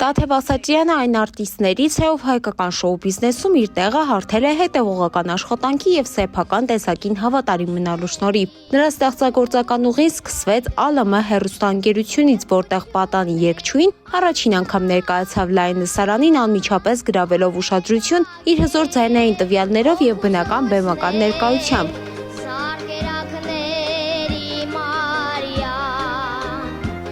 Տաթև Ասատրյանը այն արտիստներից է, ով հայկական շոու բիզնեսում իր տեղը հարթել է հետևողական աշխատանքի և սեփական տեսակին հավատարիմ մնալու շնորհիվ։ Նրա ստեղծագործական ուղին սկսվեց ԱԼՄ հեռուստաընկերությունից, որտեղ պատանի երգչուհին առաջին անգամ ներկայացավ լայն լսարանին անմիջապես գրավելով ուշադրություն իր հզոր ձայնային տվյալներով և բնական բեմական ներկայությամբ։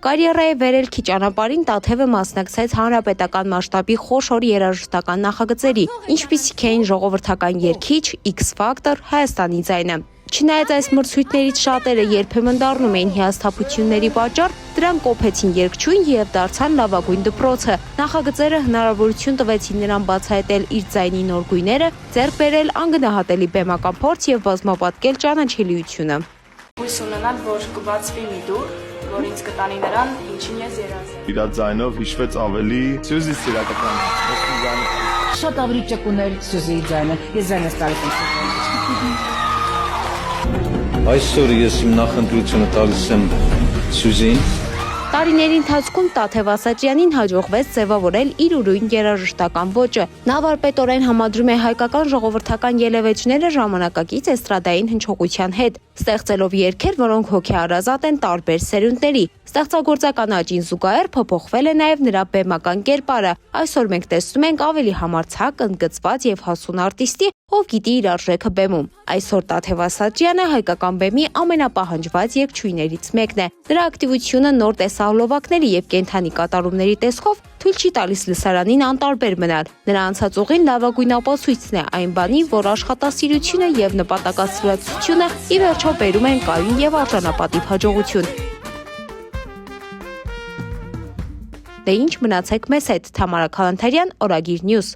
Կարիերայի վերելքի ճանապարհին Տաթևը մասնակցեց հանրապետական մասշտաբի խոշոր երաժշտական նախագծերի, ինչպիսիք էին ժողովրդական երգիչ, X Factor, Հայաստանի ձայնը։ Չնայած այս մրցույթներից շատերը երբեմն դառնում էին հիասթափությունների պատճառ, դրանք կոփեցին երգչուհին և դարձան լավագույն դպրոցը։ Նախագծերը հնարավորություն տվեցին նրան բացահայտել իր ձայնի նոր գույները, ձեռք բերել անգնահատելի բեմական փորձ և բազմապատկել ճանաչելիությունը։ Հույս ունենալ, որ կբացվի մի դուռ, որ ինձ կտանի նրան, ինչին ես երազում։ Իր ձայնով հիշվեց ավելի Սյուզի սիրակապանը։ Շատ ավելի ճկուներ Սյուզիի ձայնը, ես ձայնս տարել Այսօր ես իմ նախընտրությունը տալիս եմ Սյուզին։ Տարիների ընթացքում Տաթև Ասատրյանին հաջողվեց ձևավորել իր ուրույն երաժշտական ոճը։ Նա վարպետորեն համադրում է հայկական ժողովրդական ելևէջները ժամանակակից էստրադային հնչողության հետ, ստեղծելով երգեր, որոնք հոգեհարազատ են տարբեր սերունդների։ Ստեղծագործական աճին զուգահեռ փոփոխվել է նաև նրա բեմական կերպարը։ Այսօր մենք տեսնում ենք ավելի համարձակ, ընդգծված եւ հասուն արտիստի, ով գիտի իր արժեքը բեմում։ Այսօր Տաթև Ասատրյանը հայկական բեմի ամենապահանջված երգչուհիներից մեկն է։ Նրա ակտիվությունը նոր տեսահոլովակների եւ կենդանի կատարումների տեսքով թույլ չի տալիս լսարանին անտարբեր մնալ։ Նրա անցած ուղին լավագույն ապացույցն է այն բանի, որ աշխատասիրությունը եւ նպատակասիրությունը ի վերջո բերում են կայուն եւ արժանապատիվ հաջողություն։ Դե ինչ, մնացեք մեզ հետ, Թամարա Քալանթարյան, Օրագիր Նյուզ։